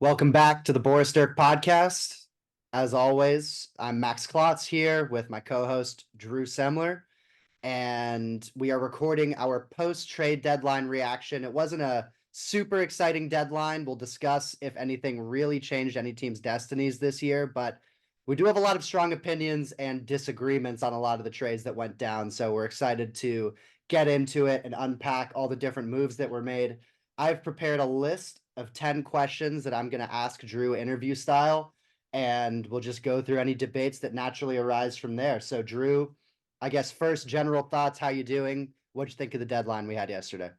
Welcome back to the Boris Dirk podcast. As always, I'm Max Klotz here with my co-host Drew Semler, and we are recording our post-trade deadline reaction. It wasn't a super exciting deadline. We'll discuss if anything really changed any team's destinies this year, but we do have a lot of strong opinions and disagreements on a lot of the trades that went down. So we're excited to get into it and unpack all the different moves that were made. I've prepared a list of 10 questions that I'm going to ask Drew interview style, and we'll just go through any debates that naturally arise from there. So, Drew, I guess first, general thoughts. How you doing? What'd you think of the deadline we had yesterday?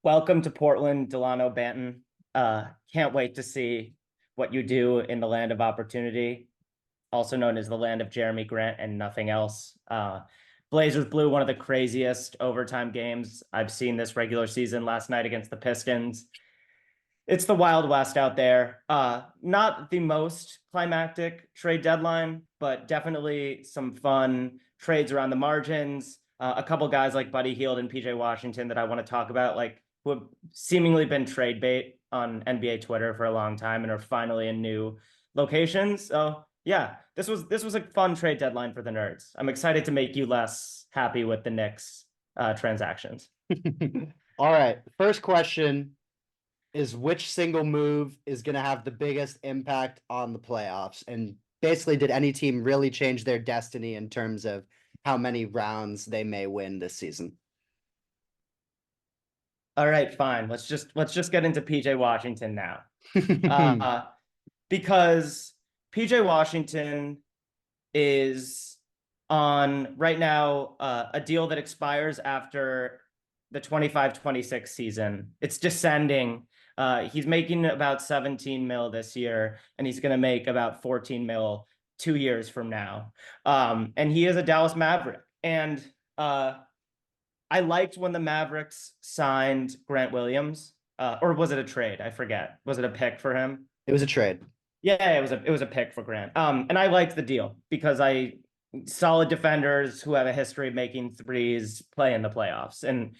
Welcome to Portland, Delano Banton. Can't wait to see what you do in the land of opportunity, also known as the land of Jeremy Grant and nothing else. Blazers blew one of the craziest overtime games I've seen this regular season last night against the Pistons. It's the Wild West out there. Not the most climactic trade deadline, but definitely some fun trades around the margins. A couple guys like Buddy Hield and PJ Washington that I want to talk about, like who have seemingly been trade bait on NBA Twitter for a long time and are finally in new locations. So yeah, this was a fun trade deadline for the nerds. I'm excited to make you less happy with the Knicks transactions. All right. First question is which single move is going to have the biggest impact on the playoffs? And basically, did any team really change their destiny in terms of how many rounds they may win this season? All right, fine. Let's just get into PJ Washington now. Because PJ Washington is on right now a deal that expires after the 25-26 season. It's descending. He's making about 17 mil this year, and he's going to make about 14 mil 2 years from now. And he is a Dallas Maverick. And I liked when the Mavericks signed Grant Williams, or was it a trade? I forget. Was it a pick for him? It was a trade. Yeah, it was a pick for Grant. And I liked the deal because solid defenders who have a history of making threes play in the playoffs. And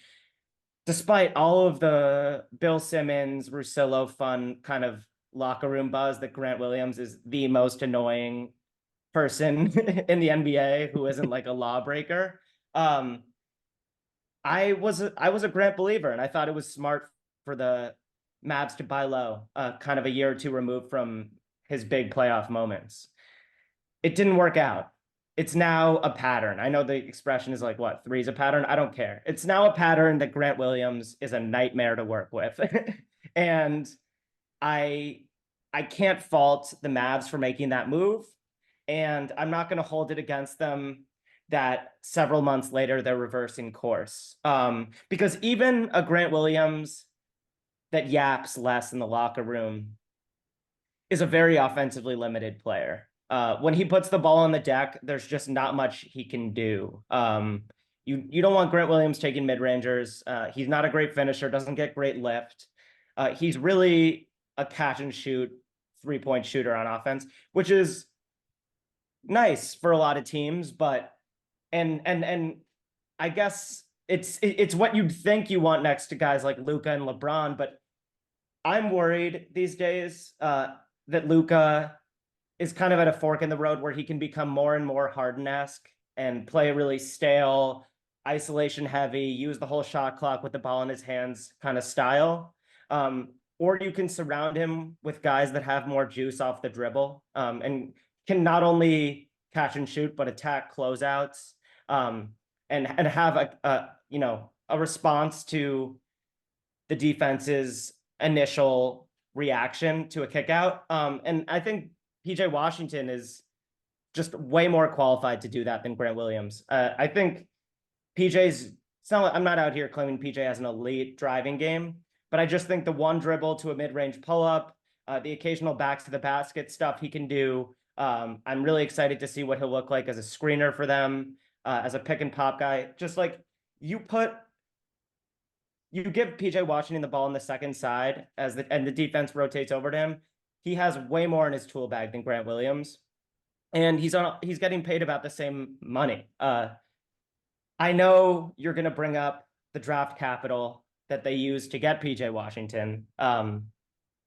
despite all of the Bill Simmons, Russillo fun kind of locker room buzz that Grant Williams is the most annoying person in the NBA who isn't like a lawbreaker. I was a Grant believer, and I thought it was smart for the Mavs to buy low, kind of a year or two removed from his big playoff moments. It didn't work out. It's now a pattern. I know the expression is like, what, three's a pattern? I don't care. It's now a pattern that Grant Williams is a nightmare to work with. And I can't fault the Mavs for making that move. And I'm not going to hold it against them that several months later they're reversing course. Because even a Grant Williams that yaps less in the locker room is a very offensively limited player. When he puts the ball on the deck, there's just not much he can do. You don't want Grant Williams taking mid-rangers. He's not a great finisher, doesn't get great lift. He's really a catch and shoot three-point shooter on offense, which is nice for a lot of teams, but and I guess it's what you'd think you want next to guys like Luka and LeBron, but I'm worried these days that Luka is kind of at a fork in the road where he can become more and more Harden-esque and play a really stale, isolation heavy, use the whole shot clock with the ball in his hands kind of style. Or you can surround him with guys that have more juice off the dribble and can not only catch and shoot, but attack closeouts and have a response to the defense's initial reaction to a kick out. And I think PJ Washington is just way more qualified to do that than Grant Williams. I think I'm not out here claiming PJ has an elite driving game, but I just think the one dribble to a mid-range pull-up, the occasional back to the basket stuff he can do. I'm really excited to see what he'll look like as a screener for them, as a pick and pop guy. Just like you give PJ Washington the ball on the second side and the defense rotates over to him. He has way more in his tool bag than Grant Williams, and he's getting paid about the same money. I know you're going to bring up the draft capital that they used to get PJ Washington.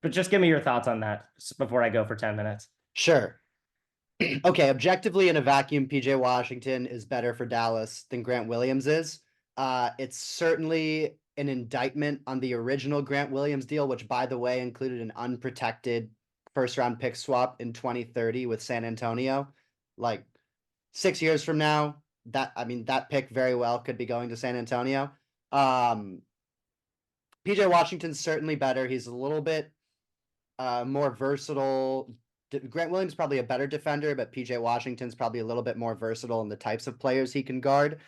But just give me your thoughts on that before I go for 10 minutes. Sure. Okay, objectively in a vacuum, PJ Washington is better for Dallas than Grant Williams is. It's certainly an indictment on the original Grant Williams deal, which, by the way, included an unprotected first round pick swap in 2030 with San Antonio. Like 6 years from now, that pick very well could be going to San Antonio. PJ Washington's certainly better. He's a little bit more versatile. Grant Williams is probably a better defender, but PJ Washington's probably a little bit more versatile in the types of players he can guard.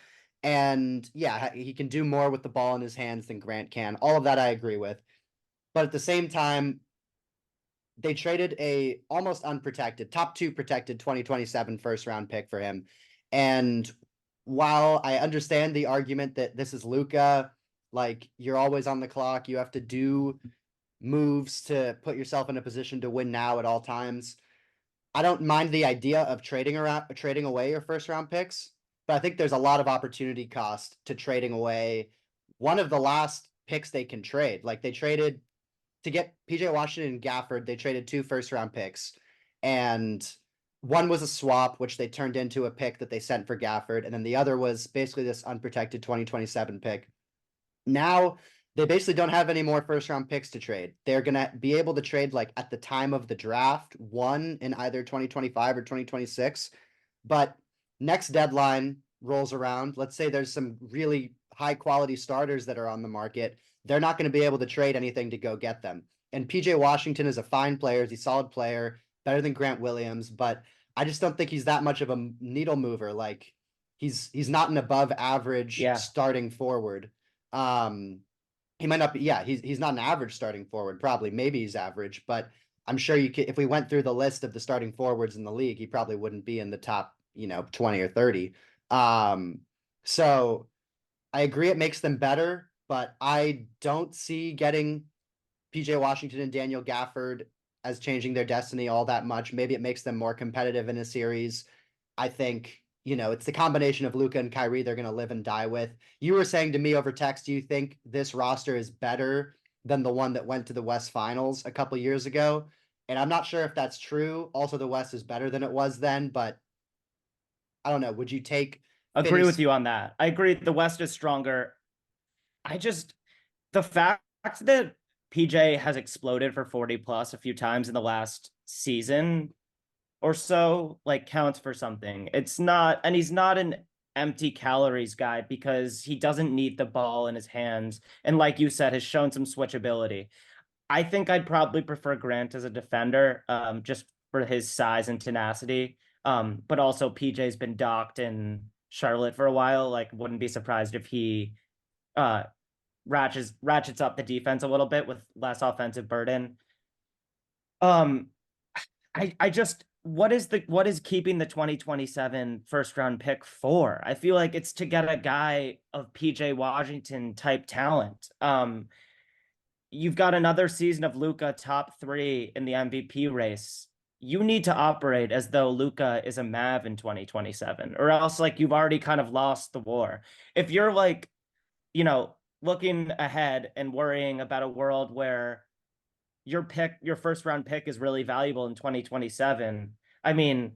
And yeah, he can do more with the ball in his hands than Grant can. All of that I agree with. But at the same time, they traded a almost unprotected, top 2 protected 2027 first round pick for him. And while I understand the argument that this is Luka, like you're always on the clock, you have to do moves to put yourself in a position to win now at all times. I don't mind the idea of trading away your first round picks, but I think there's a lot of opportunity cost to trading away one of the last picks they can trade. Like they traded to get PJ Washington and Gafford, they traded 2 first round picks, and one was a swap, which they turned into a pick that they sent for Gafford, and then the other was basically this unprotected 2027 pick. Now they basically don't have any more first round picks to trade. They're going to be able to trade like at the time of the draft, one in either 2025 or 2026. But next deadline rolls around. Let's say there's some really high quality starters that are on the market. They're not going to be able to trade anything to go get them. And PJ Washington is a fine player. He's a solid player, better than Grant Williams, but I just don't think he's that much of a needle mover. Like he's not an above average Yeah. starting forward. He might not be, yeah, he's not an average starting forward, probably. Maybe he's average, but I'm sure you could, if we went through the list of the starting forwards in the league, he probably wouldn't be in the top, 20 or 30. So I agree it makes them better, but I don't see getting PJ Washington and Daniel Gafford as changing their destiny all that much. Maybe it makes them more competitive in a series. I think, it's the combination of Luka and Kyrie they're going to live and die with. You were saying to me over text, do you think this roster is better than the one that went to the West Finals a couple years ago? And I'm not sure if that's true. Also, the West is better than it was then, but I don't know. Would you take Agree with you on that. I agree the West is stronger. The fact that PJ has exploded for 40 plus a few times in the last season or so like counts for something. It's not, and he's not an empty calories guy because he doesn't need the ball in his hands, and like you said, has shown some switchability. I think I'd probably prefer Grant as a defender, just for his size and tenacity. But also PJ's been docked in Charlotte for a while. Like, wouldn't be surprised if he uh ratchets up the defense a little bit with less offensive burden. Um, I just what is keeping the 2027 first round pick for? I feel like it's to get a guy of PJ Washington type talent. You've got another season of Luka top 3 in the MVP race. You need to operate as though Luka is a Mav in 2027, or else like you've already kind of lost the war. If you're like, looking ahead and worrying about a world where your first round pick is really valuable in 2027. I mean,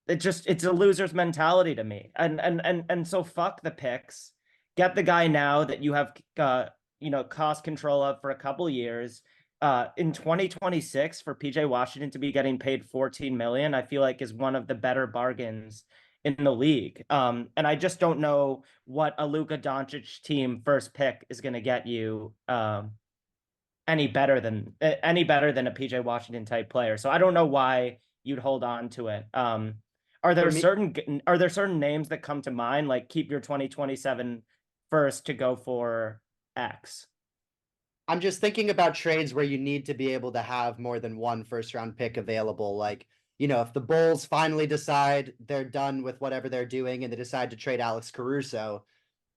it's a loser's mentality to me. And so fuck the picks. Get the guy now that you have cost control of for a couple years. In 2026 for PJ Washington to be getting paid 14 million, I feel like is one of the better bargains in the league. And I just don't know what a Luka Doncic team first pick is going to get you any better than a PJ Washington type player. So I don't know why you'd hold on to it. Are there certain names that come to mind, like keep your 2027 first to go for X? I'm just thinking about trades where you need to be able to have more than one first round pick available. Like, if the Bulls finally decide they're done with whatever they're doing and they decide to trade Alex Caruso,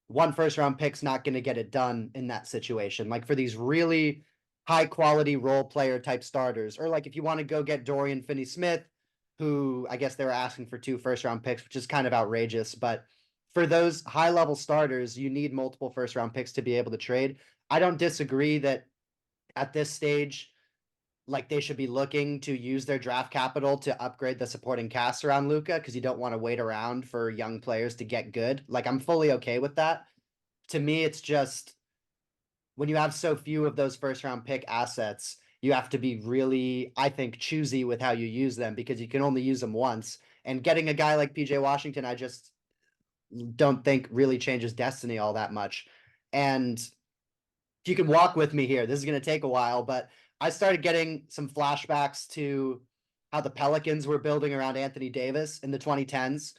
one first round pick's not going to get it done in that situation. Like for these really high quality role player type starters, or like if you want to go get Dorian Finney Smith, who I guess they were asking for 2 first round picks, which is kind of outrageous. But for those high level starters, you need multiple first round picks to be able to trade. I don't disagree that at this stage, like they should be looking to use their draft capital to upgrade the supporting cast around Luka because you don't want to wait around for young players to get good. Like I'm fully okay with that. To me, it's just when you have so few of those first round pick assets, you have to be really, I think, choosy with how you use them because you can only use them once. And getting a guy like PJ Washington, I just don't think really changes destiny all that much. And if you can walk with me here, this is going to take a while, but I started getting some flashbacks to how the Pelicans were building around Anthony Davis in the 2010s.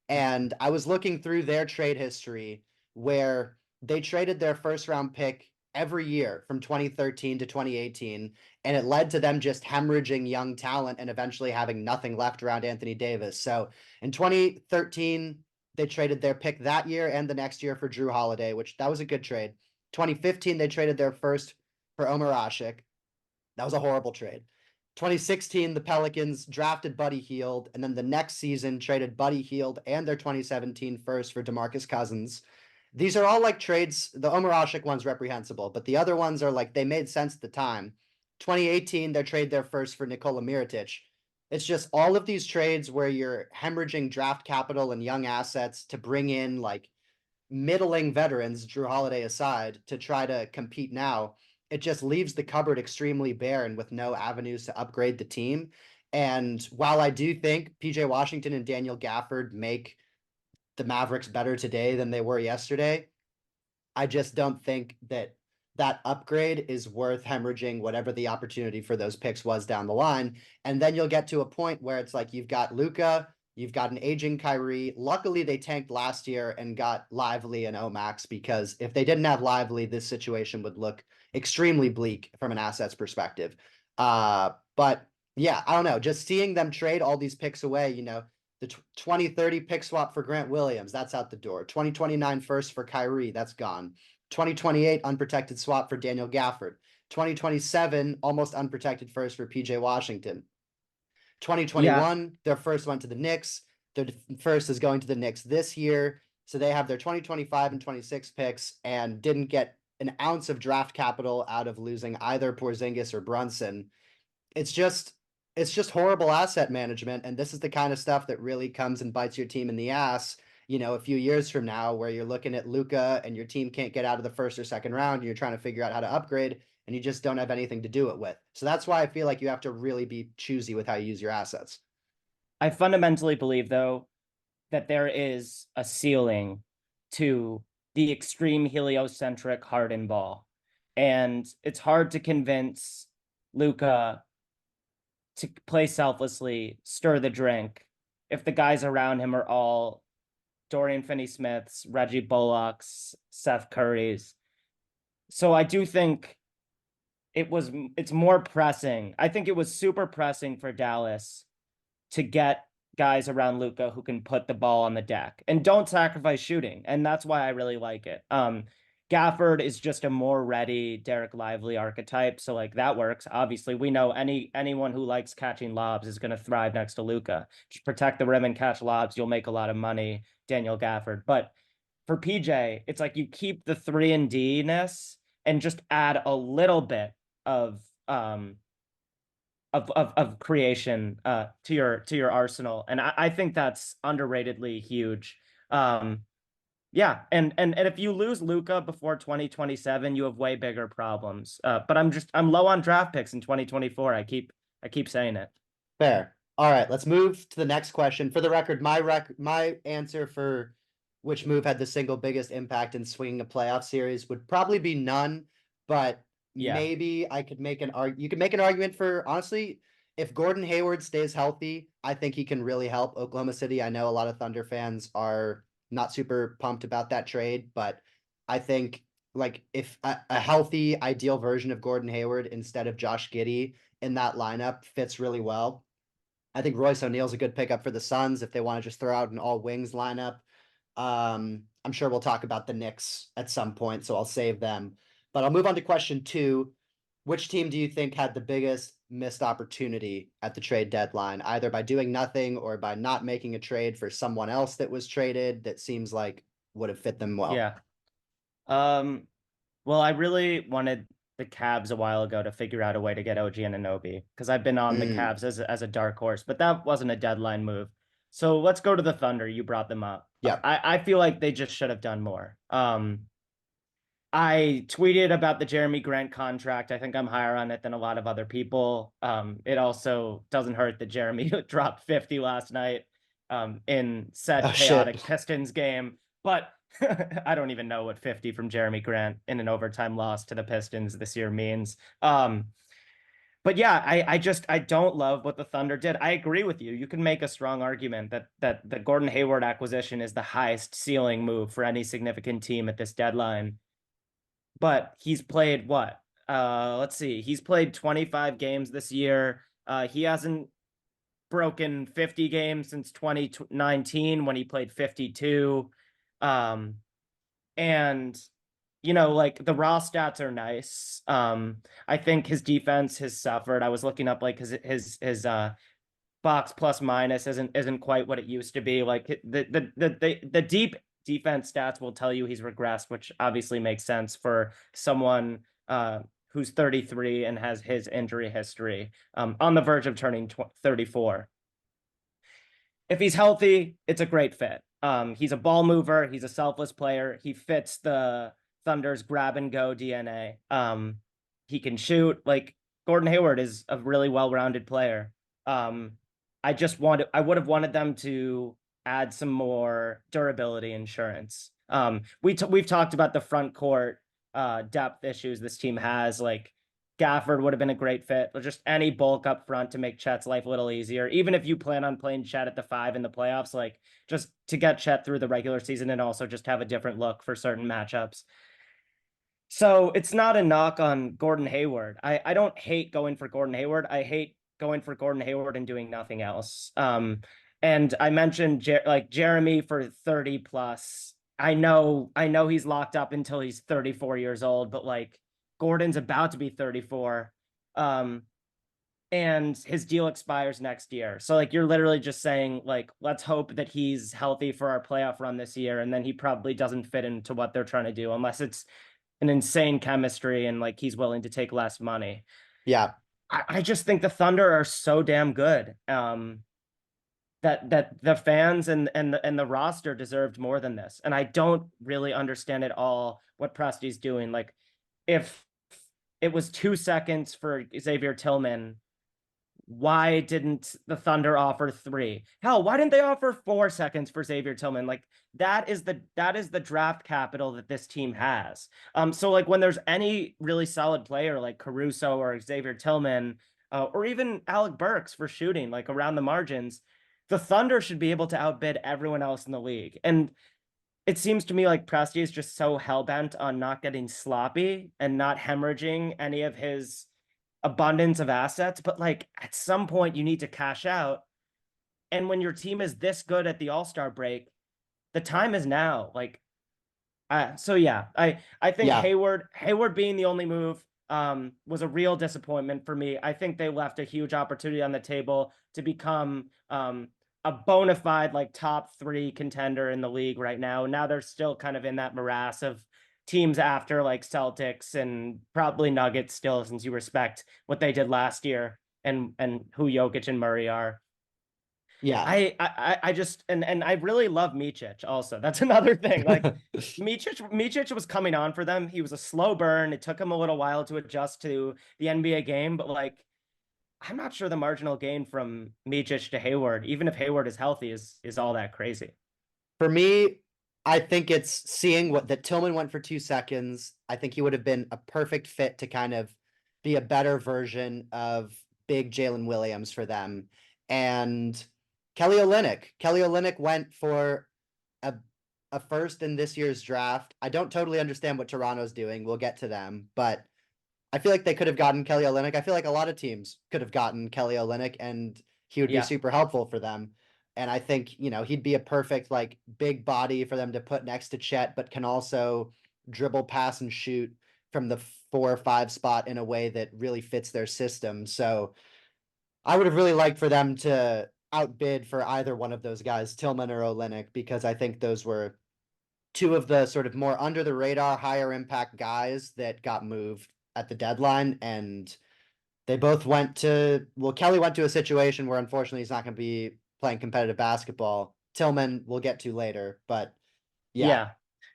And I was looking through their trade history where they traded their first round pick every year from 2013 to 2018. And it led to them just hemorrhaging young talent and eventually having nothing left around Anthony Davis. So in 2013, they traded their pick that year and the next year for Drew Holiday, which that was a good trade. 2015, they traded their first for Omer Asik. That was a horrible trade. 2016, the Pelicans drafted Buddy Hield, and then the next season traded Buddy Hield and their 2017 first for DeMarcus Cousins. These are all like trades. The Omer Asik one's reprehensible, but the other ones are like they made sense at the time. 2018, they trade their first for Nikola Mirotic. It's just all of these trades where you're hemorrhaging draft capital and young assets to bring in like middling veterans, Drew Holiday aside, to try to compete now, it just leaves the cupboard extremely barren with no avenues to upgrade the team. And while I do think PJ Washington and Daniel Gafford make the Mavericks better today than they were yesterday, I just don't think that that upgrade is worth hemorrhaging whatever the opportunity for those picks was down the line. And then you'll get to a point where it's like you've got Luka, you've got an aging Kyrie. Luckily, they tanked last year and got Lively and Omax because if they didn't have Lively, this situation would look extremely bleak from an assets perspective. But yeah, I don't know. Just seeing them trade all these picks away, the 2030 pick swap for Grant Williams, that's out the door. 2029 first for Kyrie, that's gone. 2028 unprotected swap for Daniel Gafford. 2027 almost unprotected first for PJ Washington. Yeah. 2021, their first went to the Knicks. Their first is going to the Knicks this year. So they have their 2025 and 26 picks and didn't get an ounce of draft capital out of losing either Porzingis or Brunson. It's just horrible asset management, and this is the kind of stuff that really comes and bites your team in the ass, a few years from now, where you're looking at Luka and your team can't get out of the first or second round, and you're trying to figure out how to upgrade, and you just don't have anything to do it with. So that's why I feel like you have to really be choosy with how you use your assets. I fundamentally believe, though, that there is a ceiling to the extreme heliocentric Harden ball. And it's hard to convince Luka to play selflessly, stir the drink, if the guys around him are all Dorian Finney-Smiths, Reggie Bullocks, Seth Currys. So I do think it's more pressing. I think it was super pressing for Dallas to get guys around Luka who can put the ball on the deck and don't sacrifice shooting. And that's why I really like it. Gafford is just a more ready Derek Lively archetype. So like that works. Obviously, we know anyone who likes catching lobs is going to thrive next to Luka. Just protect the rim and catch lobs. You'll make a lot of money, Daniel Gafford. But for PJ, it's like you keep the 3-and-D-ness and just add a little bit of creation to your arsenal, and I think that's underratedly huge. Yeah, and if you lose Luka before 2027, you have way bigger problems. But I'm low on draft picks in 2024. I keep saying it. Fair. All right, let's move to the next question. For the record, my answer for which move had the single biggest impact in swinging a playoff series would probably be none, but Yeah. maybe I could make you could make an argument for, honestly, if Gordon Hayward stays healthy, I think he can really help Oklahoma City. I know a lot of Thunder fans are not super pumped about that trade, but I think like if a healthy ideal version of Gordon Hayward instead of Josh Giddey in that lineup fits really well. I think Royce O'Neal's a good pickup for the Suns if they want to just throw out an all wings lineup. I'm sure we'll talk about the Knicks at some point, so I'll save them. But I'll move on to question 2. Which team do you think had the biggest missed opportunity at the trade deadline, either by doing nothing or by not making a trade for someone else that was traded that seems like would have fit them well? Yeah. Well, I really wanted the Cavs a while ago to figure out a way to get OG Anunoby, because I've been on the Mm, Cavs as a dark horse, but that wasn't a deadline move. So let's go to the Thunder. You brought them up. yeah. I feel like they just should have done more. I tweeted about the Jeremy Grant contract. I think I'm higher on it than a lot of other people. It also doesn't hurt that Jeremy dropped 50 last night in said Oh shit. chaotic Pistons game. But I don't even know what 50 from Jeremy Grant in an overtime loss to the Pistons this year means. But yeah, I don't love what the Thunder did. I agree with you. You can make a strong argument that the Gordon Hayward acquisition is the highest ceiling move for any significant team at this deadline. But he's played what? Let's see. He's played 25 games this year. He hasn't broken 50 games since 2019 when he played 52. And like the raw stats are nice. I think his defense has suffered. I was looking up like his box plus minus isn't quite what it used to be. Like the deep defense stats will tell you he's regressed, which obviously makes sense for someone who's 33 and has his injury history, on the verge of turning 34. If he's healthy, it's a great fit. He's a ball mover. He's a selfless player. He fits the Thunder's grab and go DNA. He can shoot. Like Gordon Hayward is a really well-rounded player. I would have wanted them to add some more durability insurance. We've talked about the front court depth issues this team has. Like Gafford would have been a great fit, or just any bulk up front to make Chet's life a little easier. Even if you plan on playing Chet at the 5 in the playoffs, like just to get Chet through the regular season and also just have a different look for certain matchups. So it's not a knock on Gordon Hayward. I don't hate going for Gordon Hayward. I hate going for Gordon Hayward and doing nothing else. And I mentioned Jeremy for 30 plus. I know he's locked up until he's 34 years old, but like Gordon's about to be 34. And his deal expires next year. So like you're literally just saying like let's hope that he's healthy for our playoff run this year, and then he probably doesn't fit into what they're trying to do unless it's an insane chemistry and like he's willing to take less money. Yeah. I just think the Thunder are so damn good. That the fans and the roster deserved more than this. And I don't really understand at all what Presti's doing. Like if it was 2 seconds for Xavier Tillman, why didn't the Thunder offer 3? Hell, why didn't they offer 4 seconds for Xavier Tillman? Like that is the draft capital that this team has. So like when there's any really solid player like Caruso or Xavier Tillman, or even Alec Burks for shooting like around the margins, the Thunder should be able to outbid everyone else in the league. And it seems to me like Presti is just so hell-bent on not getting sloppy and not hemorrhaging any of his abundance of assets. But like at some point you need to cash out. And when your team is this good at the All-Star break, the time is now. Like, so yeah, I think Yeah. Hayward being the only move was a real disappointment for me. I think they left a huge opportunity on the table to become a bona fide like top 3 contender in the league right now. Now they're still kind of in that morass of teams after like Celtics and probably Nuggets still, since you respect what they did last year and who Jokic and Murray are. Yeah. I just and I really love Micic also. That's another thing. Like Micic was coming on for them. He was a slow burn. It took him a little while to adjust to the NBA game, but like I'm not sure the marginal gain from Micic to Hayward, even if Hayward is healthy, is all that crazy. For me, I think it's seeing what that Tillman went for 2 seconds. I think he would have been a perfect fit to kind of be a better version of big Jalen Williams for them. And Kelly Olynyk went for a first in this year's draft. I don't totally understand what Toronto's doing. We'll get to them, but I feel like they could have gotten Kelly Olynyk. I feel like a lot of teams could have gotten Kelly Olynyk, and he would be super helpful for them. And I think, he'd be a perfect like big body for them to put next to Chet, but can also dribble, pass, and shoot from the 4 or 5 spot in a way that really fits their system. So I would have really liked for them to outbid for either one of those guys, Tillman or Olynyk, because I think those were 2 of the sort of more under the radar, higher impact guys that got moved at the deadline, and they both went to, well, Kelly went to a situation where unfortunately he's not going to be playing competitive basketball. Tillman we'll get to later, but yeah. Yeah.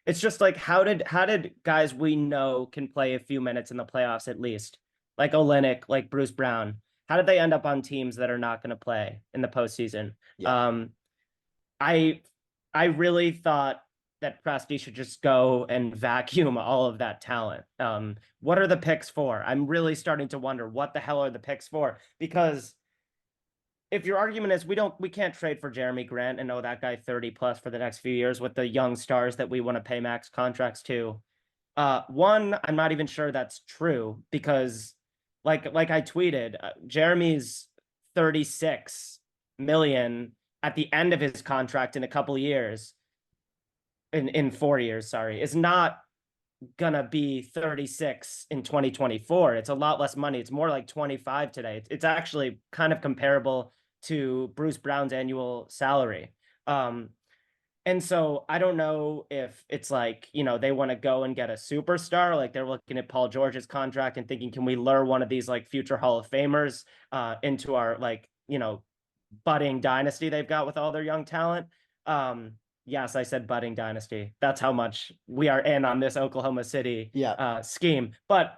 It's just like how did guys we know can play a few minutes in the playoffs at least, like Olynyk, like Bruce Brown, how did they end up on teams that are not going to play in the postseason? Yeah. I I really thought that Presti should just go and vacuum all of that talent. What are the picks for? I'm really starting to wonder what the hell are the picks for? Because if your argument is we can't trade for Jeremy Grant and owe that guy 30 plus for the next few years with the young stars that we want to pay max contracts to. One, I'm not even sure that's true because like I tweeted, Jeremy's 36 million at the end of his contract in a couple of years, in 4 years, sorry, is not gonna be 36 in 2024. It's a lot less money. It's more like 25 today. It's actually kind of comparable to Bruce Brown's annual salary. And so I don't know if it's like, they want to go and get a superstar. Like they're looking at Paul George's contract and thinking, can we lure one of these like future Hall of Famers into our like, budding dynasty they've got with all their young talent. Yes, I said budding dynasty. That's how much we are in on this Oklahoma City scheme. But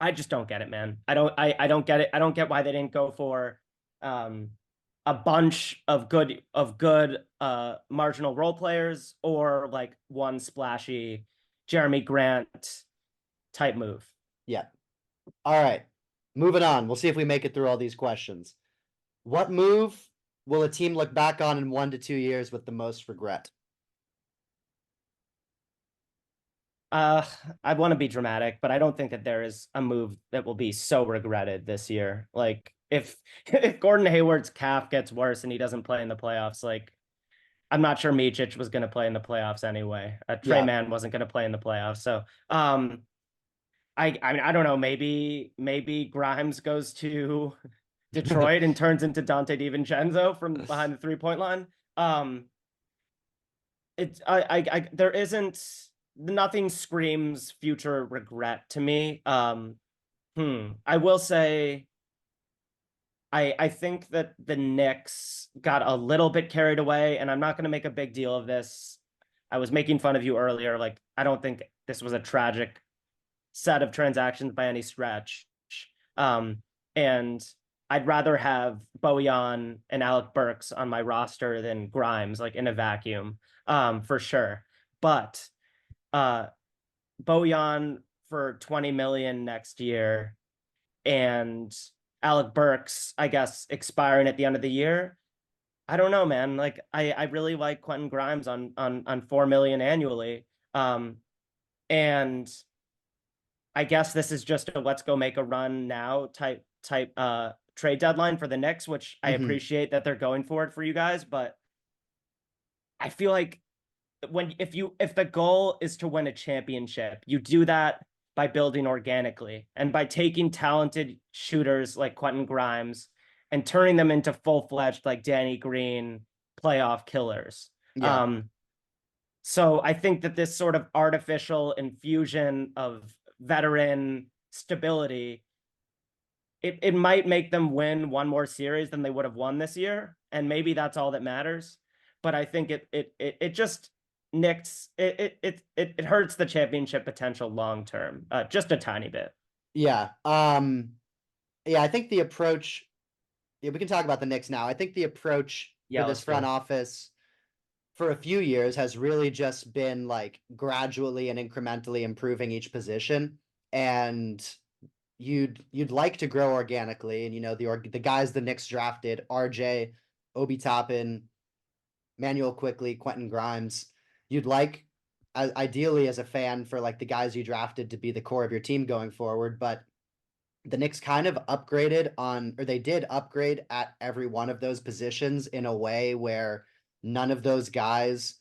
I just don't get it, man. I don't get it. I don't get why they didn't go for a bunch of good marginal role players or like one splashy Jeremy Grant type move. Yeah. All right. Moving on. We'll see if we make it through all these questions. What move will a team look back on in 1 to 2 years with the most regret? I want to be dramatic, but I don't think that there is a move that will be so regretted this year. Like if Gordon Hayward's calf gets worse and he doesn't play in the playoffs, like I'm not sure Micic was going to play in the playoffs anyway. Trey Mann wasn't going to play in the playoffs. So, I mean, I don't know. Maybe Grimes goes to Detroit and turns into Dante DiVincenzo from behind the 3-point line. There isn't, nothing screams future regret to me. I will say, I think that the Knicks got a little bit carried away, and I'm not going to make a big deal of this. I was making fun of you earlier. Like, I don't think this was a tragic set of transactions by any stretch. And I'd rather have Bojan and Alec Burks on my roster than Grimes, like in a vacuum, for sure. But Bojan for 20 million next year and Alec Burks, I guess, expiring at the end of the year. I don't know, man. Like I really like Quentin Grimes on 4 million annually. And I guess this is just a let's go make a run now type trade deadline for the Knicks, which I appreciate that they're going for it for you guys, but I feel like if the goal is to win a championship, you do that by building organically and by taking talented shooters like Quentin Grimes and turning them into full-fledged like Danny Green playoff killers. So I think that this sort of artificial infusion of veteran stability, it might make them win one more series than they would have won this year, and maybe that's all that matters. But I think it just Knicks, it hurts the championship potential long term, just a tiny bit. Yeah. I think the approach. Yeah, we can talk about the Knicks now. I think the approach for this front office for a few years has really just been like gradually and incrementally improving each position, and you'd like to grow organically, and the guys the Knicks drafted: RJ, Obi Toppin, Manuel Quickley, Quentin Grimes. You'd like, ideally as a fan, for like the guys you drafted to be the core of your team going forward, but the Knicks kind of upgraded they did upgrade at every one of those positions in a way where none of those guys,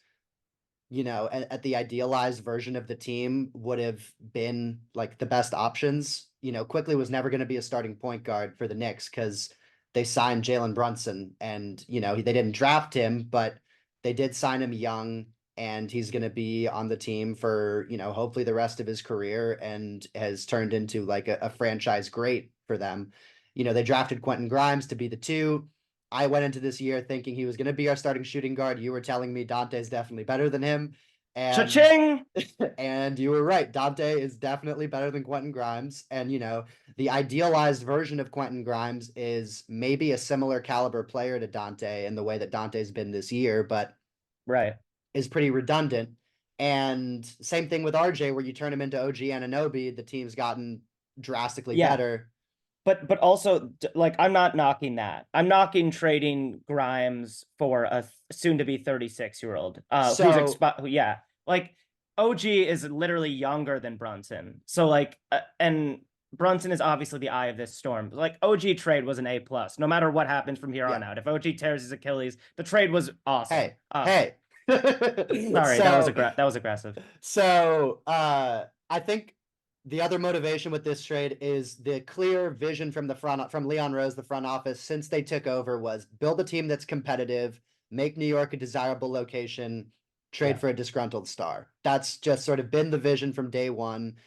at the idealized version of the team would have been like the best options. Quickley was never going to be a starting point guard for the Knicks because they signed Jalen Brunson, and they didn't draft him, but they did sign him young. and he's going to be on the team for, hopefully the rest of his career, and has turned into like a franchise great for them. They drafted Quentin Grimes to be the 2. I went into this year thinking he was going to be our starting shooting guard. You were telling me Dante's definitely better than him. And Cha-ching! and you were right. Dante is definitely better than Quentin Grimes. And, the idealized version of Quentin Grimes is maybe a similar caliber player to Dante in the way that Dante's been this year, but Right. is pretty redundant. And same thing with RJ, where you turn him into OG Anunoby, the team's gotten drastically better. But also, like, I'm not knocking that. I'm knocking trading Grimes for a soon to be 36-year-old yeah. Like, OG is literally younger than Brunson. So like and Brunson is obviously the eye of this storm. Like, OG trade was an A+. No matter what happens from here on out. If OG tears his Achilles, the trade was awesome. Hey. Sorry, that was aggressive. So I think the other motivation with this trade is the clear vision from Leon Rose, the front office, since they took over, was build a team that's competitive, make New York a desirable location, trade for a disgruntled star. That's just sort of been the vision from day one.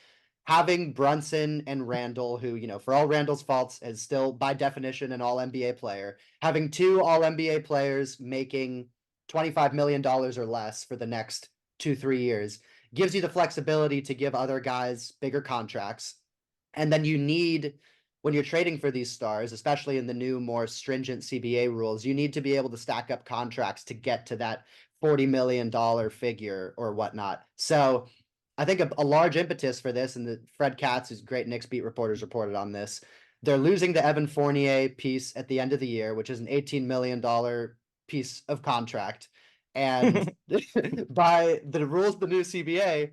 Having Brunson and Randall, who, for all Randall's faults, is still by definition an all NBA player, having 2 all NBA players making $25 million or less for the next 2-3 years gives you the flexibility to give other guys bigger contracts. And then when you're trading for these stars, especially in the new, more stringent CBA rules, you need to be able to stack up contracts to get to that $40 million figure or whatnot. So I think a large impetus for this, and the Fred Katz, who's great Knicks beat reporters, reported on this. They're losing the Evan Fournier piece at the end of the year, which is an $18 million piece of contract. And by the rules of the new CBA,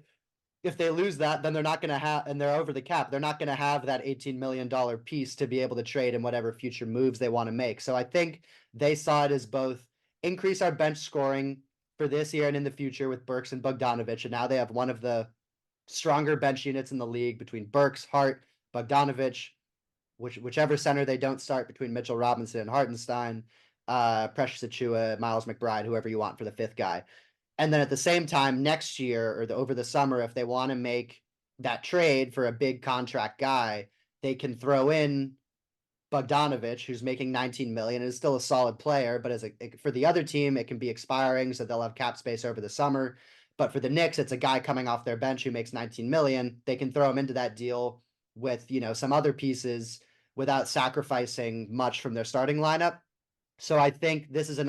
if they lose that, then they're not going to have, and they're over the cap, they're not going to have that $18 million piece to be able to trade in whatever future moves they want to make. So I think they saw it as both increase our bench scoring for this year and in the future with Burks and Bogdanovich. And now they have one of the stronger bench units in the league between Burks, Hart, Bogdanovich, whichever center they don't start between Mitchell Robinson and Hartenstein, Precious Achiuwa, Miles McBride, whoever you want for the 5th guy. And then at the same time, next year or over the summer, if they want to make that trade for a big contract guy, they can throw in Bogdanovich, who's making 19 million and is still a solid player, but for the other team, it can be expiring, so they'll have cap space over the summer. But for the Knicks, it's a guy coming off their bench who makes 19 million. They can throw him into that deal with, some other pieces without sacrificing much from their starting lineup. So I think this is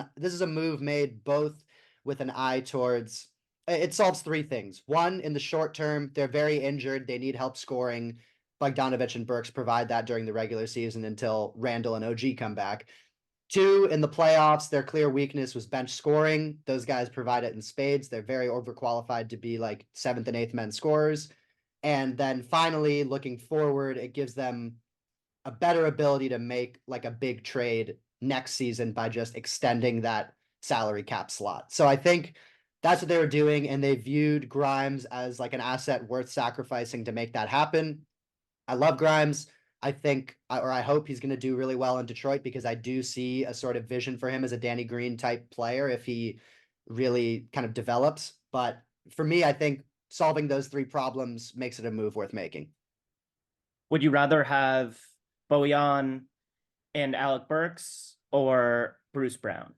a move made both with an eye towards, it solves 3 things. 1, in the short term, they're very injured. They need help scoring. Bogdanovich and Burks provide that during the regular season until Randall and OG come back. 2, in the playoffs, their clear weakness was bench scoring. Those guys provide it in spades. They're very overqualified to be like 7th and 8th men scorers. And then finally, looking forward, it gives them a better ability to make like a big trade next season by just extending that salary cap slot. So I think that's what they were doing, and they viewed Grimes as like an asset worth sacrificing to make that happen. I love Grimes. I think, or I hope he's going to do really well in Detroit, because I do see a sort of vision for him as a Danny Green type player if he really kind of develops. But for me, I think solving those 3 problems makes it a move worth making. Would you rather have Bojan and Alec Burks or Bruce Brown?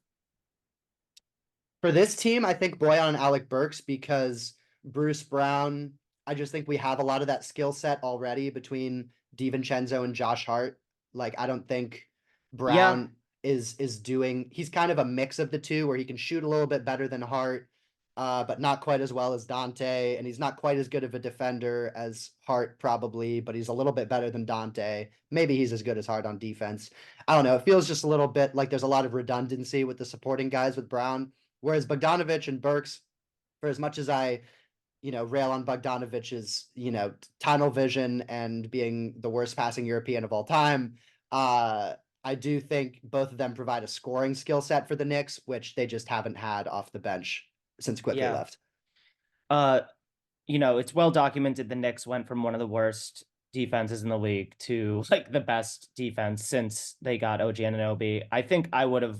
For this team, I think Boyan and Alec Burks, because Bruce Brown, I just think we have a lot of that skill set already between DiVincenzo and Josh Hart. Like, I don't think Brown is doing, he's kind of a mix of the 2, where he can shoot a little bit better than Hart, but not quite as well as Dante. And he's not quite as good of a defender as Hart, probably, but he's a little bit better than Dante. Maybe he's as good as Hart on defense. I don't know. It feels just a little bit like there's a lot of redundancy with the supporting guys with Brown. Whereas Bogdanovich and Burks, for as much as I, rail on Bogdanovich's, tunnel vision and being the worst passing European of all time, I do think both of them provide a scoring skill set for the Knicks, which they just haven't had off the bench since Quickly left. It's well documented the Knicks went from one of the worst defenses in the league to like the best defense since they got OG Anunoby. I think I would have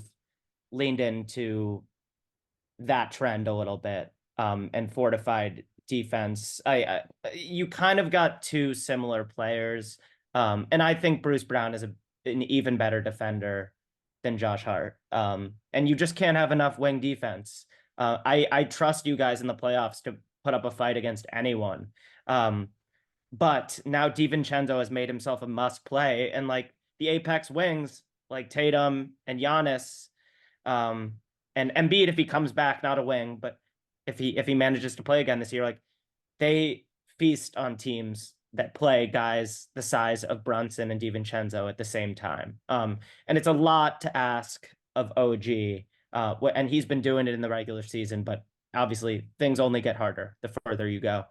leaned into that trend a little bit. and fortified defense. You kind of got two similar players. And I think Bruce Brown is an even better defender than Josh Hart. And you just can't have enough wing defense. I trust you guys in the playoffs to put up a fight against anyone. But now DiVincenzo has made himself a must play, and like the apex wings, like Tatum and Giannis, and Embiid, if he comes back, not a wing, but if he manages to play again this year, like they feast on teams that play guys the size of Brunson and DiVincenzo at the same time. And it's a lot to ask of OG. And he's been doing it in the regular season, but obviously things only get harder the further you go.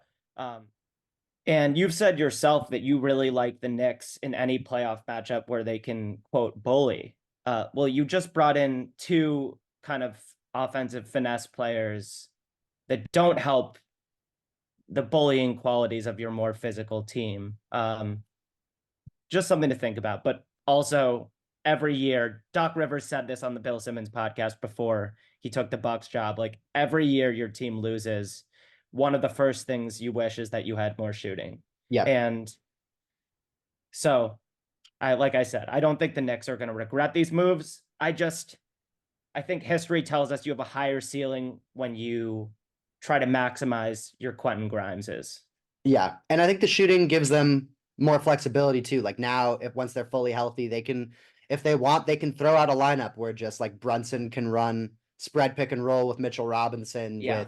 And you've said yourself that you really like the Knicks in any playoff matchup where they can, quote, bully. Well, you just brought in two kind of offensive finesse players that don't help the bullying qualities of your more physical team. Just something to think about. But also, every year, Doc Rivers said this on the Bill Simmons podcast before he took the Bucks job. Like every year your team loses, one of the first things you wish is that you had more shooting. Yeah. And so like I said, I don't think the Knicks are going to regret these moves. I think history tells us you have a higher ceiling when you try to maximize your Quentin Grimeses. Yeah. And I think the shooting gives them more flexibility too. Like now, if once they're fully healthy, they can, if they want, they can throw out a lineup where just like Brunson can run spread pick and roll with Mitchell Robinson, with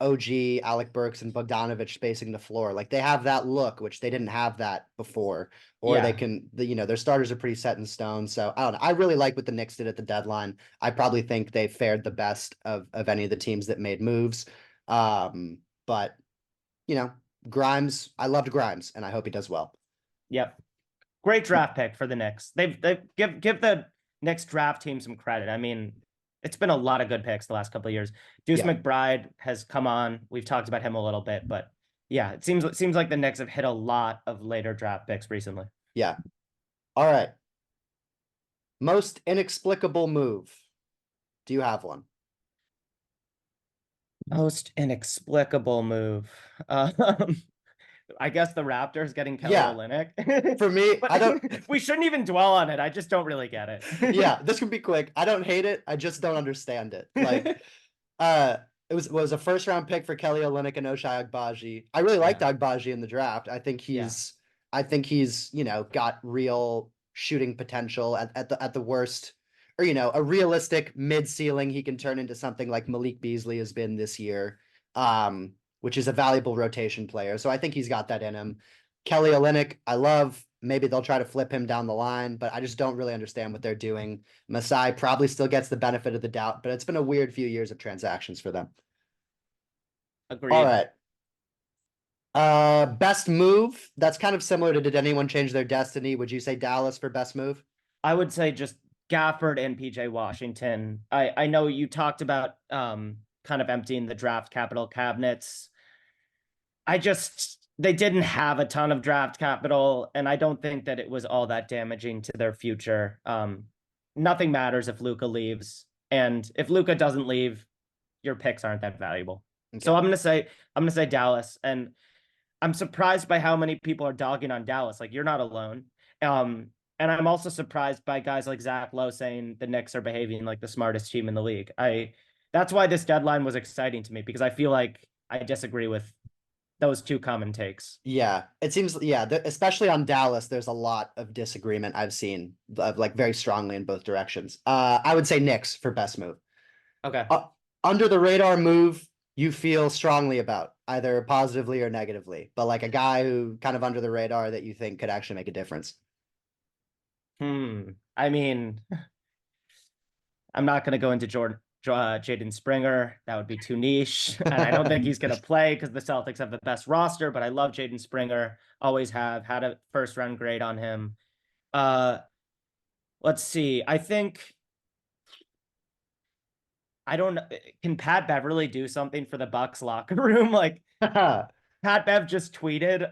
OG, Alec Burks, and Bogdanovich spacing the floor. Like they have that look, which they didn't have that before. Or they can, their starters are pretty set in stone. So I don't know. I really like what the Knicks did at the deadline. I probably think they fared the best of any of the teams that made moves. But Grimes, I loved Grimes, and I hope he does well. Yep. Great draft pick for the Knicks. They've give the Knicks draft team some credit. I mean, it's been a lot of good picks the last couple of years. Deuce McBride has come on. We've talked about him a little bit, but yeah, it seems like the Knicks have hit a lot of later draft picks recently. Yeah. All right. Most inexplicable move. Do you have one? Most inexplicable move. I guess the Raptors getting Kelly Olynyk. For me, I don't. We shouldn't even dwell on it. I just don't really get it. Yeah, this can be quick. I don't hate it. I just don't understand it. Like, it was a first round pick for Kelly Olynyk and Ochai Agbaji. I really liked Agbaji in the draft. I think he's got real shooting potential at the worst, or a realistic mid ceiling. He can turn into something like Malik Beasley has been this year. Which is a valuable rotation player. So I think he's got that in him. Kelly Olynyk, I love. Maybe they'll try to flip him down the line, but I just don't really understand what they're doing. Masai probably still gets the benefit of the doubt, but it's been a weird few years of transactions for them. Agreed. All right. Best move. That's kind of similar to did anyone change their destiny? Would you say Dallas for best move? I would say just Gafford and PJ Washington. I know you talked about kind of emptying the draft capital cabinets. They didn't have a ton of draft capital, and I don't think that it was all that damaging to their future. Nothing matters if Luka leaves, and if Luka doesn't leave, your picks aren't that valuable. Okay. So I'm gonna say Dallas, and I'm surprised by how many people are dogging on Dallas. Like, you're not alone. And I'm also surprised by guys like Zach Lowe saying the Knicks are behaving like the smartest team in the league. That's why this deadline was exciting to me, because I feel like I disagree with those two common takes. Yeah, it seems, especially on Dallas, there's a lot of disagreement I've seen, like very strongly in both directions. I would say Knicks for best move. Okay. Under the radar move you feel strongly about, either positively or negatively, but like a guy who kind of under the radar that you think could actually make a difference. I mean, I'm not going to go into Jaden Springer. That would be too niche. And I don't think he's going to play because the Celtics have the best roster, but I love Jaden Springer. Always have. Had a first round grade on him. Let's see. I don't know. Can Pat Beverly do something for the Bucks locker room? Like, Pat Bev just tweeted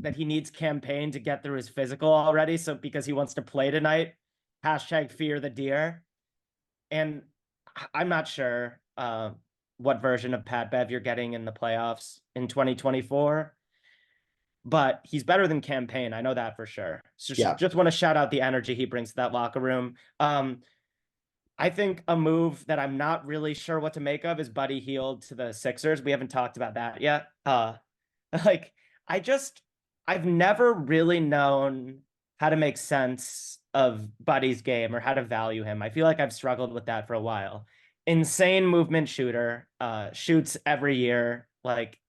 that he needs campaign to get through his physical already. So because he wants to play tonight, #fear the deer. And I'm not sure. what version of Pat Bev you're getting in the playoffs in 2024. But he's better than Campaign. I know that for sure. So Yeah. just want to shout out the energy he brings to that locker room. I think a move that I'm not really sure what to make of is Buddy Hield to the Sixers. We haven't talked about that yet. Like I just I've never really known how to make sense of Buddy's game or how to value him. I feel like I've struggled with that for a while. Insane movement shooter, shoots every year. Like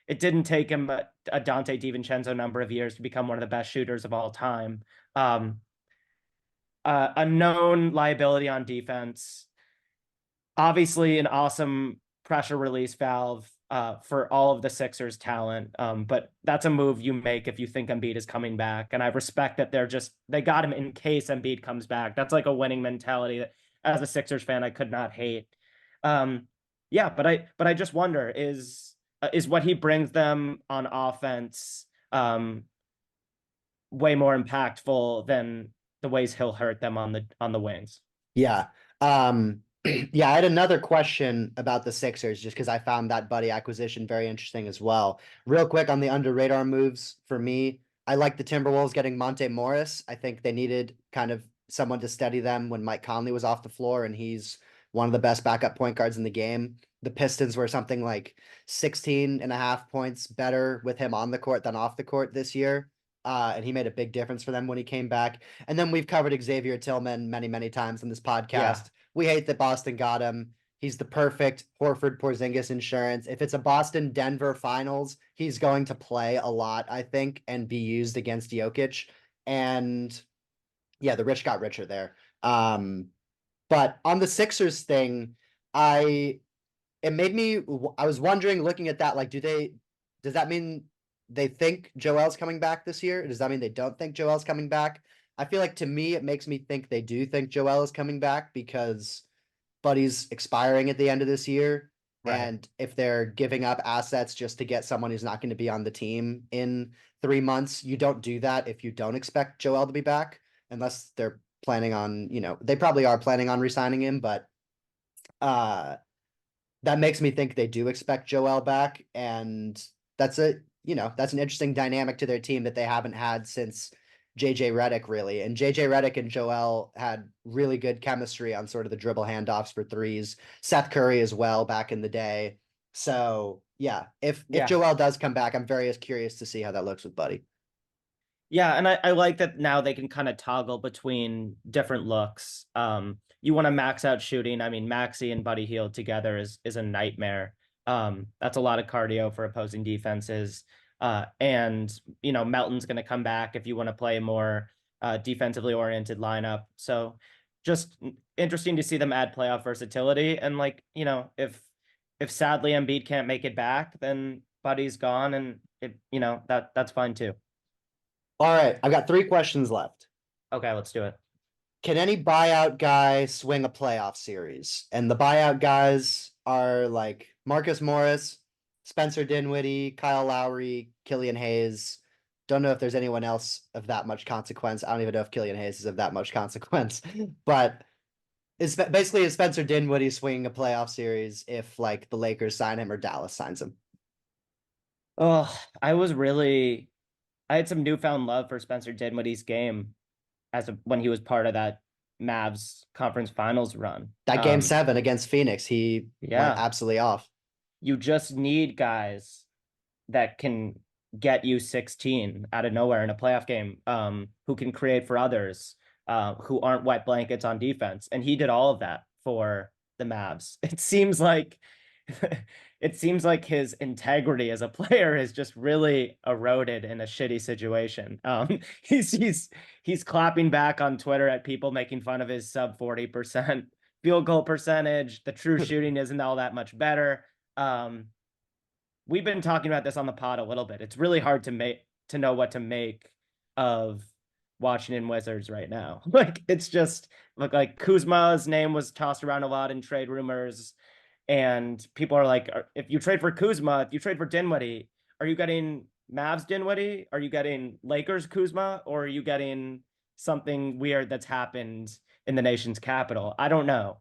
it didn't take him a Dante DiVincenzo number of years to become one of the best shooters of all time. Um, a known liability on defense, obviously an awesome pressure release valve for all of the Sixers talent. But that's a move you make if you think Embiid is coming back. And I respect that they got him in case Embiid comes back. That's like a winning mentality that as a Sixers fan, I could not hate. Yeah, but I just wonder is what he brings them on offense way more impactful than the ways he'll hurt them on the wings. Yeah. Yeah, I had another question about the Sixers just because I found that Buddy acquisition very interesting as well. Real quick on the under radar moves for me, I like the Timberwolves getting Monte Morris. I think they needed kind of someone to steady them when Mike Conley was off the floor, and he's one of the best backup point guards in the game. The Pistons were something like 16 and a half points better with him on the court than off the court this year. And he made a big difference for them when he came back. And then we've covered Xavier Tillman many, many times in this podcast. Yeah. We hate that Boston got him. He's the perfect Horford Porzingis insurance. If it's a Boston Denver finals, he's going to play a lot, I think, and be used against Jokic. And yeah, the rich got richer there. But on the Sixers thing, I was wondering looking at that, like, does that mean they think Joel's coming back this year? Does that mean they don't think Joel's coming back? I feel like to me, it makes me think they do think Joel is coming back because Buddy's expiring at the end of this year. Right. And if they're giving up assets just to get someone who's not going to be on the team in 3 months, you don't do that if you don't expect Joel to be back, unless they're planning on, they probably are planning on resigning him, but that makes me think they do expect Joel back. And that's an interesting dynamic to their team that they haven't had since JJ Redick, really. And JJ Redick and Joel had really good chemistry on sort of the dribble handoffs for threes. Seth Curry as well back in the day. So yeah, if Joel does come back, I'm very curious to see how that looks with Buddy. Yeah, and I like that now they can kind of toggle between different looks. You want to max out shooting. I mean, Maxey and Buddy Hield together is a nightmare. That's a lot of cardio for opposing defenses. And Melton's going to come back if you want to play a more defensively oriented lineup. So just interesting to see them add playoff versatility. And if sadly Embiid can't make it back, then Buddy's gone, and that's fine too. All right, I've got 3 questions left. Okay, let's do it. Can any buyout guy swing a playoff series? And the buyout guys are like Marcus Morris, Spencer Dinwiddie, Kyle Lowry, Killian Hayes. Don't know if there's anyone else of that much consequence. I don't even know if Killian Hayes is of that much consequence. But it's basically is Spencer Dinwiddie swinging a playoff series if like the Lakers sign him or Dallas signs him. Oh, I had some newfound love for Spencer Dinwiddie's game when he was part of that Mavs conference finals run. That game 7 against Phoenix, he went absolutely off. You just need guys that can get you 16 out of nowhere in a playoff game, who can create for others, who aren't wet blankets on defense. And he did all of that for the Mavs. It seems like his integrity as a player is just really eroded in a shitty situation. He's clapping back on Twitter at people making fun of his sub 40% field goal percentage. The true shooting isn't all that much better. We've been talking about this on the pod a little bit. It's really hard to know what to make of Washington Wizards right now. It's just like Kuzma's name was tossed around a lot in trade rumors. And people are like, if you trade for Kuzma, if you trade for Dinwiddie, are you getting Mavs Dinwiddie? Are you getting Lakers Kuzma? Or are you getting something weird that's happened in the nation's capital? I don't know.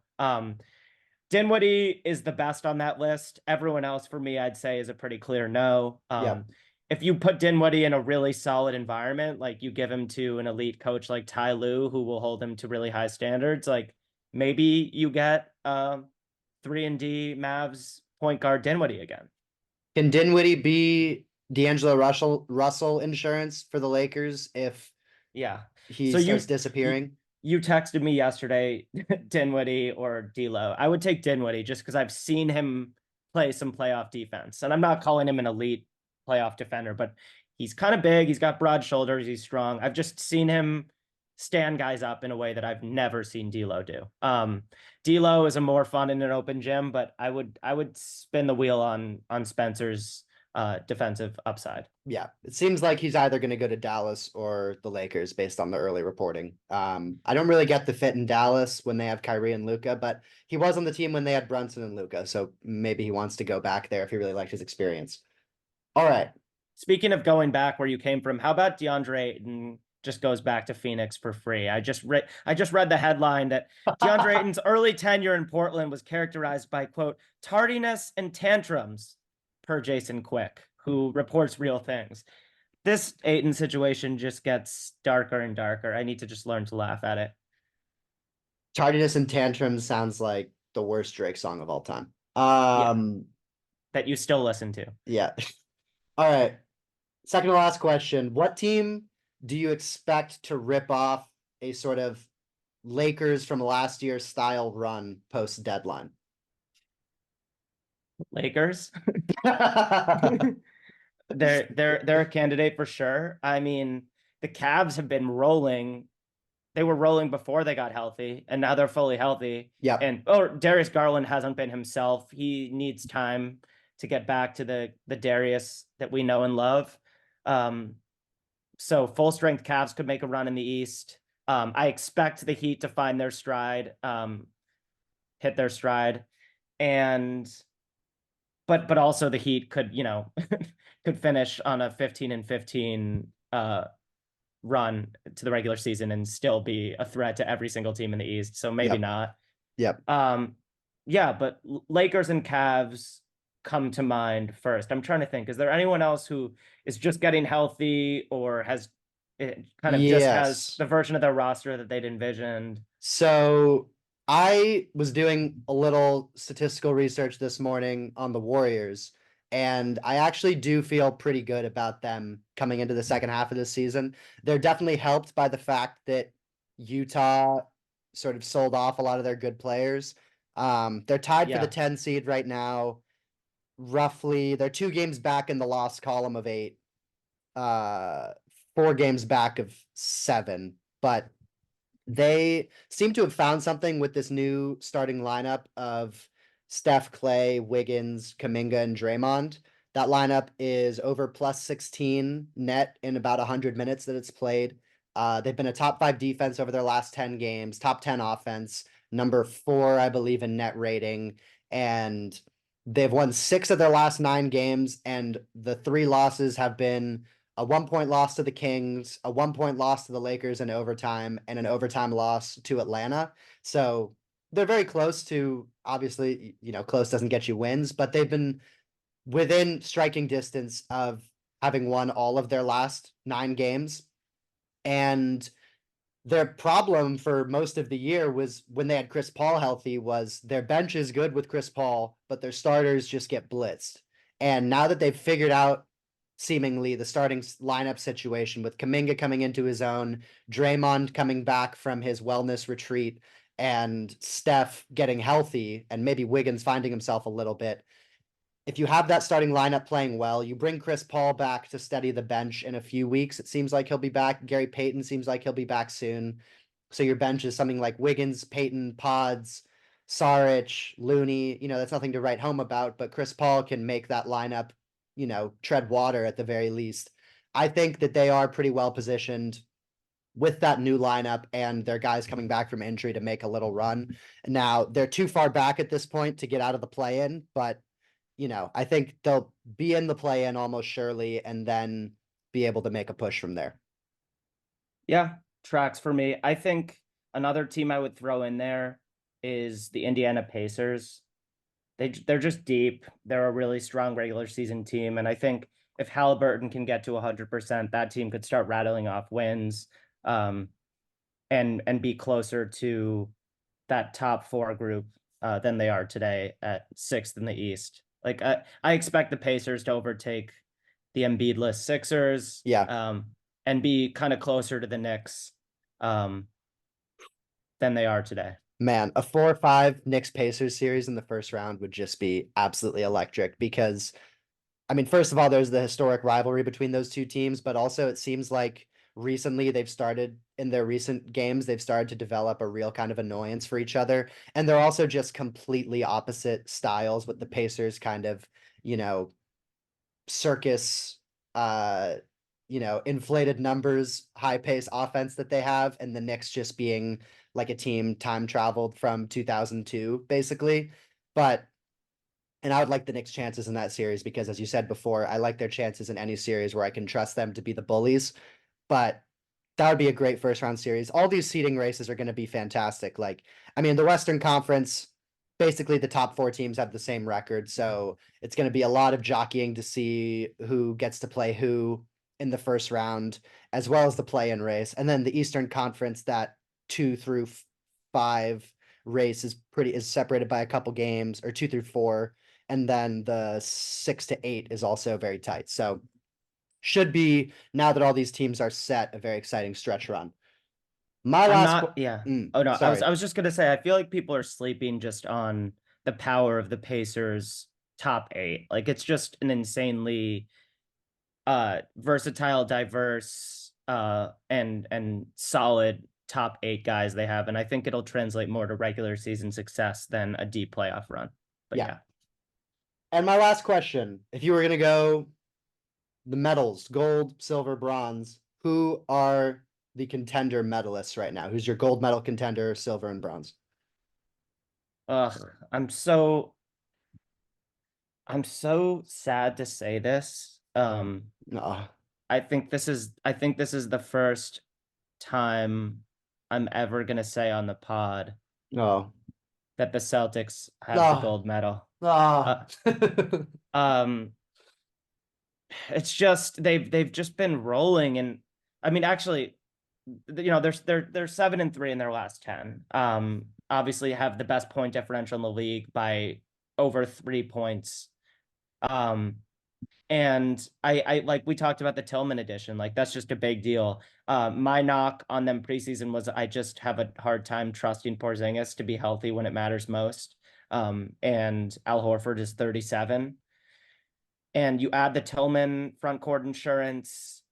Dinwiddie is the best on that list. Everyone else for me, I'd say, is a pretty clear no. Yep. If you put Dinwiddie in a really solid environment, like you give him to an elite coach like Ty Lue, who will hold him to really high standards, like maybe you get 3-and-D Mavs point guard Dinwiddie again. Can Dinwiddie be D'Angelo Russell insurance for the Lakers if Yeah. he So starts you disappearing? you texted me yesterday, Dinwiddie or D'Lo. I would take Dinwiddie just because I've seen him play some playoff defense, and I'm not calling him an elite playoff defender, but he's kind of big. He's got broad shoulders. He's strong. I've just seen him stand guys up in a way that I've never seen D'Lo do. D'Lo is a more fun in an open gym, but I would spin the wheel on Spencer's defensive upside. Yeah, it seems like he's either going to go to Dallas or the Lakers based on the early reporting. I don't really get the fit in Dallas when they have Kyrie and Luca, but he was on the team when they had Brunson and Luca, so maybe he wants to go back there if he really liked his experience. All right. Speaking of going back where you came from, how about DeAndre Ayton just goes back to Phoenix for free? I just read the headline that DeAndre Ayton's early tenure in Portland was characterized by, quote, tardiness and tantrums, per Jason Quick, who reports real things. This Ayton situation just gets darker and darker. I need to just learn to laugh at it. Tardiness and Tantrums sounds like the worst Drake song of all time. That you still listen to. Yeah. All right. Second to last question. What team do you expect to rip off a sort of Lakers from last year style run post deadline? Lakers. They're a candidate for sure. I mean, the Cavs have been rolling. They were rolling before they got healthy, and now they're fully healthy. Yeah. And Darius Garland hasn't been himself. He needs time to get back to the Darius that we know and love. So full strength Cavs could make a run in the East. I expect the Heat to find their stride, hit their stride, but also the Heat could, could finish on a 15-15 run to the regular season and still be a threat to every single team in the East. So maybe not. Yep. Yeah, but Lakers and Cavs come to mind first. I'm trying to think, is there anyone else who is just getting healthy or has just has the version of their roster that they'd envisioned? So I was doing a little statistical research this morning on the Warriors, and I actually do feel pretty good about them coming into the second half of this season. They're definitely helped by the fact that Utah sort of sold off a lot of their good players. They're tied for the 10 seed right now. Roughly, they're 2 games back in the loss column of 8, 4 games back of 7, but they seem to have found something with this new starting lineup of Steph, Clay, Wiggins, Kuminga, and Draymond. That lineup is over plus 16 net in about 100 minutes that it's played. They've been a top 5 defense over their last 10 games, top 10 offense, number 4, I believe, in net rating, and they've won 6 of their last 9 games, and the 3 losses have been a 1-point loss to the Kings, a 1-point loss to the Lakers in overtime, and an overtime loss to Atlanta. So they're very close to, obviously, close doesn't get you wins, but they've been within striking distance of having won all of their last 9 games. And their problem for most of the year was when they had Chris Paul healthy was their bench is good with Chris Paul, but their starters just get blitzed. And now that they've figured out seemingly the starting lineup situation with Kuminga coming into his own, Draymond coming back from his wellness retreat, and Steph getting healthy, and maybe Wiggins finding himself a little bit. If you have that starting lineup playing well, you bring Chris Paul back to steady the bench in a few weeks. It seems like he'll be back. Gary Payton seems like he'll be back soon. So your bench is something like Wiggins, Payton, Pods, Saric, Looney. That's nothing to write home about, but Chris Paul can make that lineup tread water at the very least. I think that they are pretty well positioned with that new lineup and their guys coming back from injury to make a little run. Now, they're too far back at this point to get out of the play-in, but I think they'll be in the play-in almost surely and then be able to make a push from there. Yeah, tracks for me. I think another team I would throw in there is the Indiana Pacers. They're just deep. They're a really strong regular season team, and I think if Halliburton can get to 100%, that team could start rattling off wins, um, and be closer to that top four group than they are today at sixth in the East. Like I expect the Pacers to overtake the Embiid-less Sixers, Yeah, and be kind of closer to the Knicks um, than they are today. man, a 4-5 Knicks Pacers series in the first round would just be absolutely electric because, I mean, first of all, there's the historic rivalry between those two teams, but also it seems like recently they've started in their recent games, they've started to develop a real kind of annoyance for each other. And they're also just completely opposite styles with the Pacers kind of, you know, circus, inflated numbers, high pace offense that they have, and the Knicks just being like a team time traveled from 2002, basically. But and I would like the Knicks' chances in that series because, as you said before, I like their chances in any series where I can trust them to be the bullies. But that would be a great first round series. All these seeding races are going to be fantastic. Like, I mean, the Western Conference, basically the top four teams have the same record. So it's going to be a lot of jockeying to see who gets to play who in the first round, as well as the play in race. And then the Eastern Conference, that 2 through 5 race is separated by a couple games, or 2 through 4. And then the 6 to 8 is also very tight. So should be, now that all these teams are set, a very exciting stretch run. My I'm last not, yeah. mm, Oh no, sorry. I was just gonna say I feel like people are sleeping just on the power of the Pacers top eight. Like it's just an insanely versatile, diverse, and solid top eight guys they have. And I think it'll translate more to regular season success than a deep playoff run. But Yeah. yeah. And my last question, if you were going to go the medals, gold, silver, bronze, who are the contender medalists right now? Who's your gold medal contender, silver and bronze? Ugh, I'm so sad to say this. Oh, I think this is the first time I'm ever gonna say on the pod no, that the Celtics have the no, gold medal. no. Uh, um, it's just they've just been rolling, and I mean, actually, they're 7-3 in their last 10. Obviously have the best point differential in the league by over 3 points. Um, And I like we talked about the Tillman edition, like that's just a big deal. My knock on them preseason was I just have a hard time trusting Porzingis to be healthy when it matters most. And Al Horford is 37. And you add the Tillman front court insurance.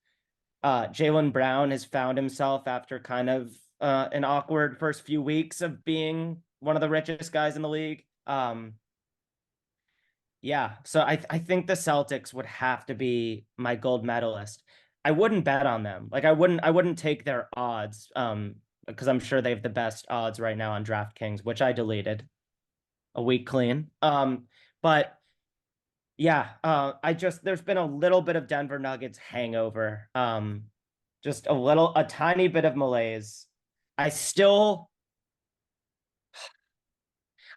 Jaylen Brown has found himself after kind of an awkward first few weeks of being one of the richest guys in the league. Yeah, so I think the Celtics would have to be my gold medalist. I wouldn't bet on them. Like I wouldn't take their odds because I'm sure they have the best odds right now on DraftKings, which I deleted a week clean. But yeah, I just there's been a little bit of Denver Nuggets hangover. Just a tiny bit of malaise. I still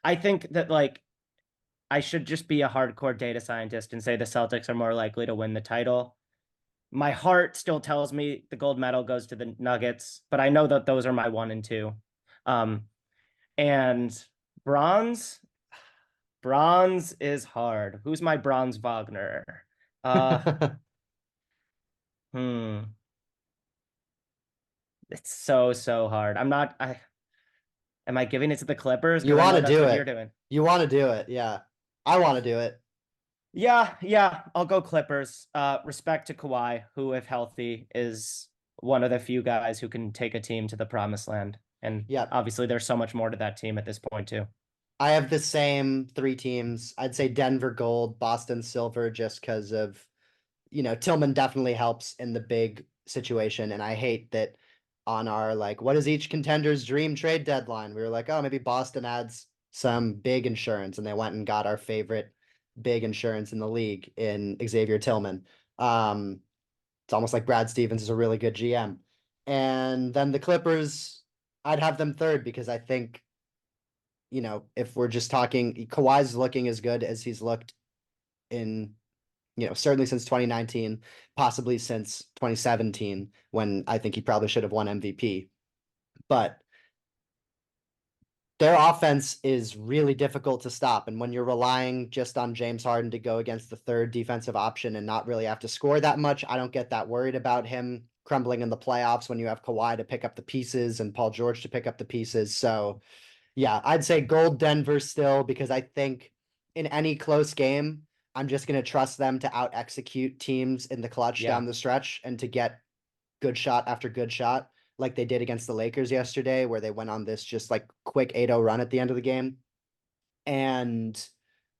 I think that like I should just be a hardcore data scientist and say the Celtics are more likely to win the title. My heart still tells me the gold medal goes to the Nuggets, but I know that those are my one and two. Um, and bronze, bronze is hard. Who's my bronze Wagner? Uh, hmm. It's so hard. I am I giving it to the Clippers? You Because I want know to that's do what you're it. doing. You want to do it. Yeah. I want to do it. Yeah, I'll go Clippers. Respect to Kawhi, who, if healthy, is one of the few guys who can take a team to the promised land. And Yep. obviously, there's so much more to that team at this point, too. I have the same 3 teams. I'd say Denver gold, Boston silver, just because of, Tillman definitely helps in the big situation. And I hate that on our, like, what is each contender's dream trade deadline? We were like, oh, maybe Boston adds some big insurance. And they went and got our favorite big insurance in the league in Xavier Tillman. It's almost like Brad Stevens is a really good GM. And then the Clippers, I'd have them third because I think if we're just talking, Kawhi's looking as good as he's looked in, certainly since 2019, possibly since 2017, when I think he probably should have won MVP. But their offense is really difficult to stop. And when you're relying just on James Harden to go against the third defensive option and not really have to score that much, I don't get that worried about him crumbling in the playoffs when you have Kawhi to pick up the pieces and Paul George to pick up the pieces. So, yeah, I'd say gold Denver still, because I think in any close game, I'm just going to trust them to out execute teams in the clutch Yeah. down the stretch and to get good shot after good shot, like they did against the Lakers yesterday, where they went on this just like quick 8-0 run at the end of the game. And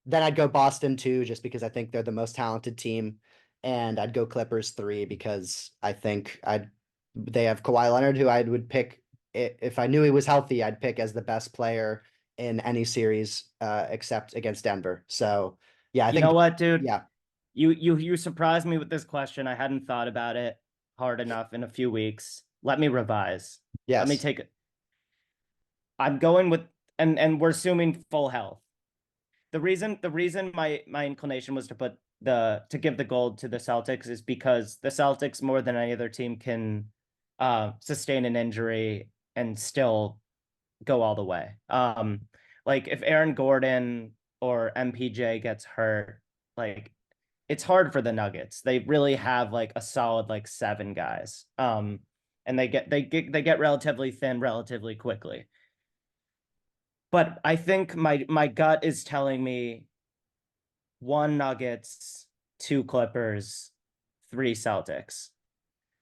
then I'd go Boston 2, just because I think they're the most talented team. And I'd go Clippers 3, because I think they have Kawhi Leonard, who I would pick if I knew he was healthy, I'd pick as the best player in any series except against Denver. So yeah, I You think know what, dude? yeah, You surprised me with this question. I hadn't thought about it hard enough in a few weeks. Let me revise. Let me yes. take it. I'm going with and we're assuming full health. The reason my inclination was to put to give the gold to the Celtics is because the Celtics, more than any other team, can sustain an injury and still go all the way. Like if Aaron Gordon or MPJ gets hurt, like it's hard for the Nuggets. They really have like a solid like 7 guys. And they get relatively thin relatively quickly. But I think my gut is telling me 1 Nuggets, 2 Clippers, 3 Celtics.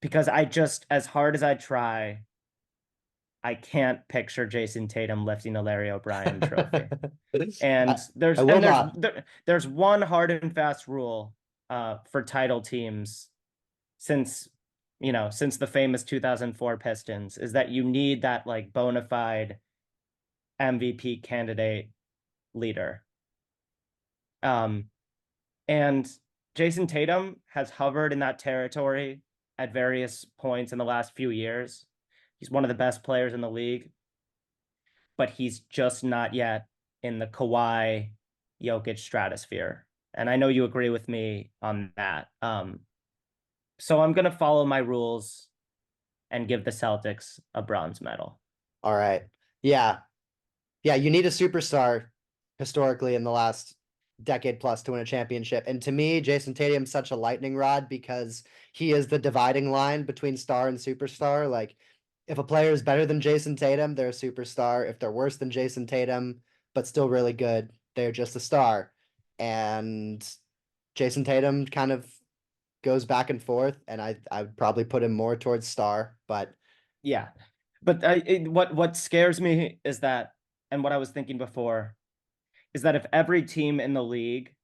Because I just, as hard as I try, I can't picture Jason Tatum lifting a Larry O'Brien trophy. And I, there's I will and there's not. there's one hard and fast rule for title teams since since the famous 2004 Pistons, is that you need that like bona fide MVP candidate leader. Um, and Jason Tatum has hovered in that territory at various points in the last few years. He's one of the best players in the league, but he's just not yet in the Kawhi Jokic stratosphere. And I know you agree with me on that. So I'm going to follow my rules and give the Celtics a bronze medal. All right. Yeah. Yeah, you need a superstar historically in the last decade plus to win a championship. And to me, Jason Tatum's such a lightning rod, because he is the dividing line between star and superstar. Like, if a player is better than Jason Tatum, they're a superstar. If they're worse than Jason Tatum, but still really good, they're just a star. And Jason Tatum kind of goes back and forth, and I would probably put him more towards star, but Yeah. But what scares me is that, and what I was thinking before, is that if every team in the league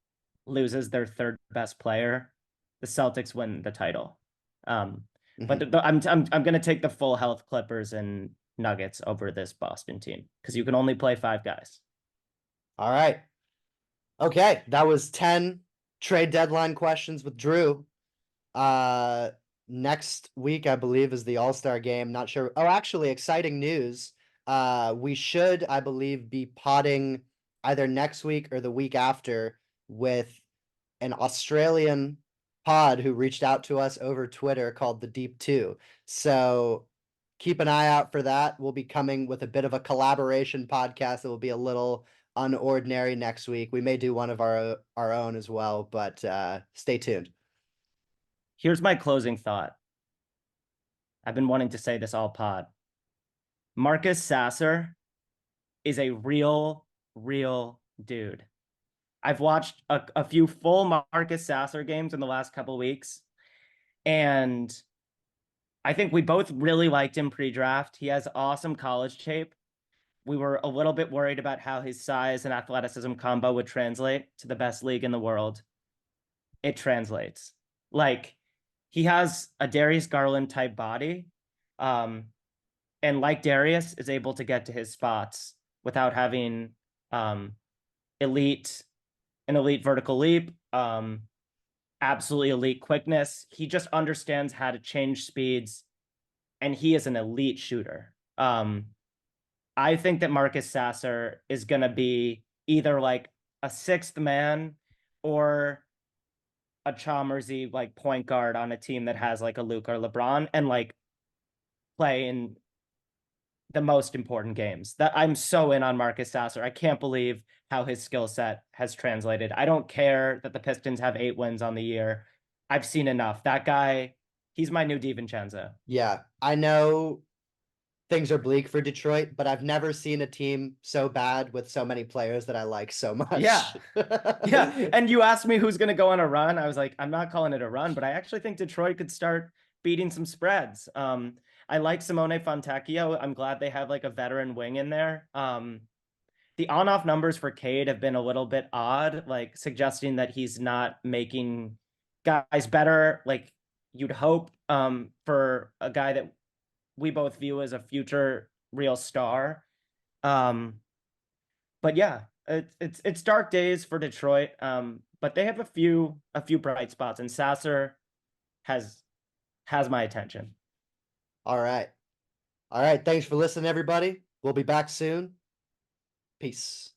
loses their third best player, the Celtics win the title. But mhm. I'm going to take the full health Clippers and Nuggets over this Boston team, because you can only play 5 guys. All right. Okay, that was 10 trade deadline questions with Drew. Uh Next week, I believe, is the All-Star game. Not sure. Oh, actually, exciting news. We should, I believe, be potting either next week or the week after with an Australian pod who reached out to us over Twitter called the Deep Two. So keep an eye out for that. We'll be coming with a bit of a collaboration podcast that will be a little unordinary next week. We may do one of our own as well, but stay tuned. Here's my closing thought. I've been wanting to say this all pod. Marcus Sasser is a real dude. I've watched a few full Marcus Sasser games in the last couple weeks, and I think we both really liked him pre-draft. He has awesome college tape. We were a little bit worried about how his size and athleticism combo would translate to the best league in the world. It translates. Like, he has a Darius Garland type body. And like Darius, is able to get to his spots without having um, elite an elite vertical leap, absolutely elite quickness. He just understands how to change speeds, and he is an elite shooter. I think that Marcus Sasser is going to be either like a sixth man or a Chalmersy like point guard on a team that has like a Luke or LeBron and like play in the most important games. That I'm so in on Marcus Sasser. I can't believe how his skill set has translated. I don't care that the Pistons have 8 wins on the year. I've seen enough. That guy, he's my new DiVincenzo. Yeah, I know things are bleak for Detroit, but I've never seen a team so bad with so many players that I like so Yeah. much. Yeah. And you asked me who's going to go on a run. I was like, I'm not calling it a run, but I actually think Detroit could start beating some spreads. I like Simone Fontecchio. I'm glad they have like a veteran wing in there. The on-off numbers for Cade have been a little bit odd, like suggesting that he's not making guys better, like you'd hope, for a guy that we both view as a future real star. Um, but yeah, it's dark days for Detroit. But they have a few bright spots, and Sasser has my attention. All right. All right. Thanks for listening, everybody. We'll be back soon. Peace.